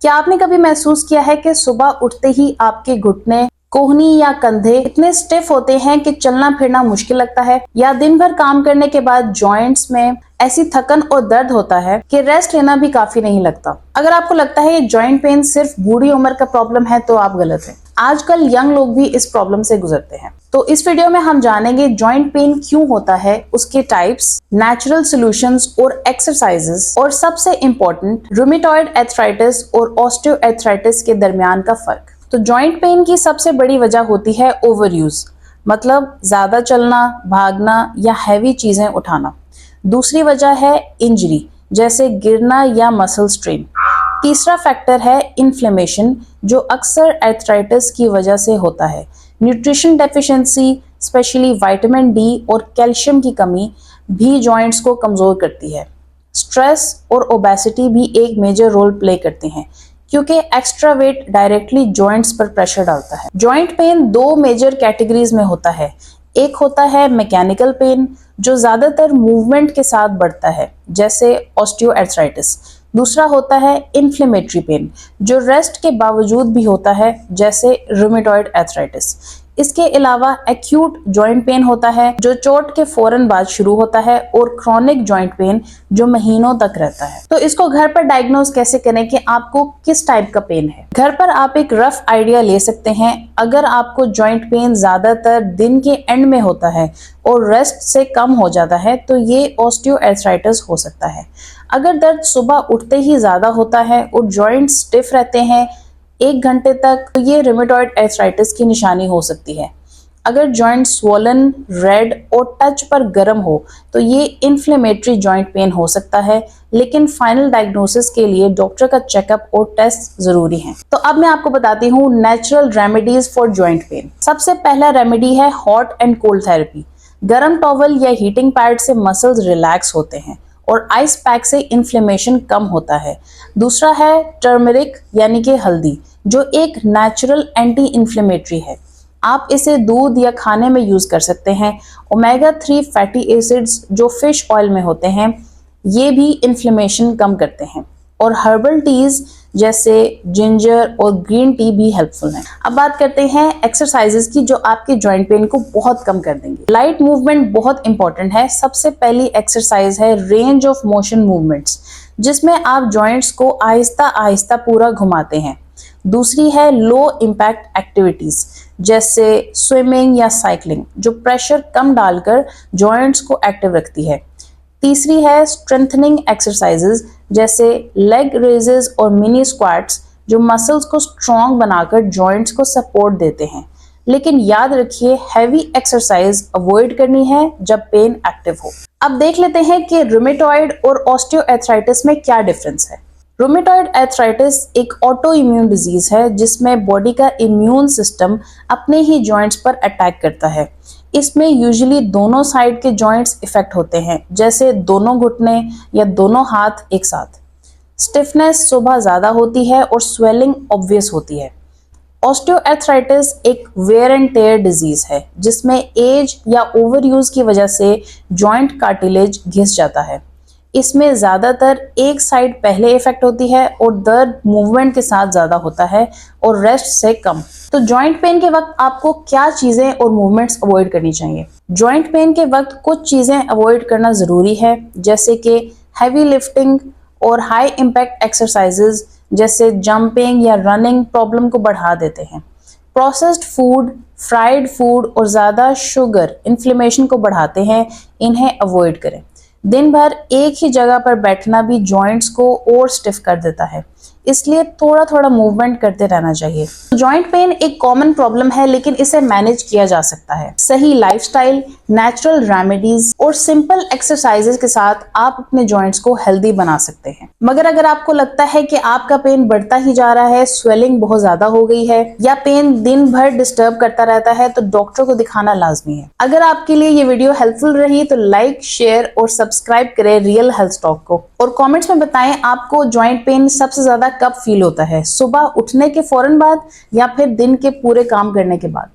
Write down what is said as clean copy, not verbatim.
क्या आपने कभी महसूस किया है कि सुबह उठते ही आपके घुटने, कोहनी या कंधे इतने स्टिफ होते हैं कि चलना फिरना मुश्किल लगता है, या दिन भर काम करने के बाद जॉइंट्स में ऐसी थकन और दर्द होता है कि रेस्ट लेना भी काफी नहीं लगता। अगर आपको लगता है ये जॉइंट पेन सिर्फ बूढ़ी उम्र का प्रॉब्लम है तो आप गलत हैं। आजकल यंग लोग भी इस प्रॉब्लम से गुजरते हैं। तो इस वीडियो में हम जानेंगे जॉइंट पेन क्यों होता है, उसके टाइप्स, नेचुरल सॉल्यूशंस और एक्सरसाइजेस, और सबसे इंपॉर्टेंट रूमेटॉइड आर्थराइटिस और ऑस्टियोआर्थराइटिस के दरमियान का फर्क। तो जॉइंट पेन की सबसे बड़ी वजह होती है ओवर यूज, मतलब ज्यादा चलना, भागना या हैवी चीजें उठाना। दूसरी वजह है इंजरी, जैसे गिरना या मसल स्ट्रेन। तीसरा फैक्टर है इन्फ्लेमेशन, जो अक्सर आर्थराइटिस की वजह से होता है। Nutrition deficiency, specially vitamin D और कैल्शियम की कमी भी जॉइंट्स को कमजोर करती है। स्ट्रेस और ओबेसिटी भी एक मेजर रोल प्ले करते हैं, क्योंकि एक्स्ट्रा वेट डायरेक्टली जॉइंट्स पर प्रेशर डालता है। जॉइंट पेन दो मेजर कैटेगरीज में होता है। एक होता है मैकेनिकल पेन, जो ज्यादातर मूवमेंट के साथ बढ़ता है, जैसे ऑस्टियोआर्थराइटिस। दूसरा होता है इन्फ्लेमेटरी पेन, जो रेस्ट के बावजूद भी होता है, जैसे रूमेटॉइड आर्थराइटिस। इसके अलावा एक्यूट जॉइंट पेन होता है, जो चोट के फौरन बाद शुरू होता है, और क्रोनिक जॉइंट पेन जो महीनों तक रहता है। तो इसको घर पर डायग्नोज कैसे करें कि आपको किस टाइप का पेन है। घर पर आप एक रफ आइडिया ले सकते हैं। अगर आपको जॉइंट पेन ज्यादातर दिन के एंड में होता है और रेस्ट से कम हो जाता है, तो ये ऑस्टियोआर्थराइटिस हो सकता है। अगर दर्द सुबह उठते ही ज्यादा होता है और जॉइंट स्टिफ रहते हैं 1 घंटे तक, तो ये रूमेटॉइड आर्थराइटिस की निशानी हो सकती है। अगर जॉइंट स्वोलन, रेड और टच पर गर्म हो, तो ये इन्फ्लेमेटरी जॉइंट पेन हो सकता है। लेकिन फाइनल डायग्नोसिस के लिए डॉक्टर का चेकअप और टेस्ट जरूरी है। तो अब मैं आपको बताती हूँ natural remedies for joint pain. सबसे पहला रेमेडी है हॉट एंड कोल्ड थेरेपी। गर्म टॉवल या हीटिंग पैड से मसल्स रिलैक्स होते हैं और आइस पैक से इन्फ्लेमेशन कम होता है। दूसरा है टर्मरिक यानी कि हल्दी, जो एक नेचुरल एंटी इन्फ्लेमेटरी है। आप इसे दूध या खाने में यूज कर सकते हैं। ओमेगा 3 फैटी एसिड्स जो फिश ऑयल में होते हैं, ये भी इन्फ्लेमेशन कम करते हैं। और हर्बल टीज जैसे जिंजर और ग्रीन टी भी हेल्पफुल हैं। अब बात करते हैं एक्सरसाइजेस की, जो आपके जॉइंट पेन को बहुत कम कर देंगे। लाइट मूवमेंट बहुत इंपॉर्टेंट है। सबसे पहली एक्सरसाइज है रेंज ऑफ मोशन मूवमेंट्स, जिसमें आप जॉइंट्स को आहिस्ता आहिस्ता पूरा घुमाते हैं। दूसरी है लो इम्पैक्ट एक्टिविटीज, जैसे स्विमिंग या साइकिलिंग, जो प्रेशर कम डालकर जॉइंट्स को एक्टिव रखती है। तीसरी है स्ट्रेंथनिंग एक्सरसाइजेज, जैसे लेग रेजेस और मिनी स्क्वाट्स, जो मसल्स को स्ट्रॉन्ग बनाकर जॉइंट्स को सपोर्ट देते हैं। लेकिन याद रखिए, हैवी एक्सरसाइज अवॉइड करनी है जब पेन एक्टिव हो। अब देख लेते हैं कि रूमेटॉइड और ऑस्टियोआर्थराइटिस में क्या डिफरेंस है। रूमेटॉइड आर्थराइटिस एक ऑटो इम्यून डिजीज है, जिसमें बॉडी का इम्यून सिस्टम अपने ही जॉइंट्स पर अटैक करता है। इसमें यूजुअली दोनों साइड के जॉइंट्स इफेक्ट होते हैं, जैसे दोनों घुटने या दोनों हाथ एक साथ। स्टिफनेस सुबह ज्यादा होती है और स्वेलिंग ऑब्वियस होती है। ऑस्टियोआर्थराइटिस एक वेयर एंड टेयर डिजीज है, जिसमें एज या ओवर यूज की वजह से जॉइंट कार्टिलेज घिस जाता है। इसमें ज्यादातर एक साइड पहले इफेक्ट होती है और दर्द मूवमेंट के साथ ज्यादा होता है और रेस्ट से कम। तो जॉइंट पेन के वक्त आपको क्या चीजें और मूवमेंट्स अवॉइड करनी चाहिए। जॉइंट पेन के वक्त कुछ चीजें अवॉइड करना जरूरी है, जैसे कि हैवी लिफ्टिंग और हाई इम्पैक्ट एक्सरसाइजेज, जैसे जंपिंग या रनिंग प्रॉब्लम को बढ़ा देते हैं। प्रोसेस्ड फूड, फ्राइड फूड और ज्यादा शुगर इन्फ्लेमेशन को बढ़ाते हैं, इन्हें अवॉइड करें। दिन भर एक ही जगह पर बैठना भी जॉइंट्स को और स्टिफ कर देता है, इसलिए थोड़ा थोड़ा मूवमेंट करते रहना चाहिए। जॉइंट पेन एक कॉमन प्रॉब्लम है, लेकिन इसे मैनेज किया जा सकता है। सही लाइफस्टाइल, नेचुरल रेमेडीज और सिंपल एक्सरसाइजेस के साथ आप अपने जॉइंट्स को हेल्दी बना सकते हैं। मगर अगर आपको लगता है कि आपका पेन बढ़ता ही जा रहा है, स्वेलिंग बहुत ज्यादा हो गई है, या पेन दिन भर डिस्टर्ब करता रहता है, तो डॉक्टर को दिखाना लाजमी है। अगर आपके लिए ये वीडियो हेल्पफुल रही तो लाइक, शेयर और सब्सक्राइब करें रियल हेल्थ टॉक को, और कमेंट्स में बताएं आपको जॉइंट पेन सबसे ज्यादा कब फील होता है, सुबह उठने के फौरन बाद या फिर दिन के पूरे काम करने के बाद।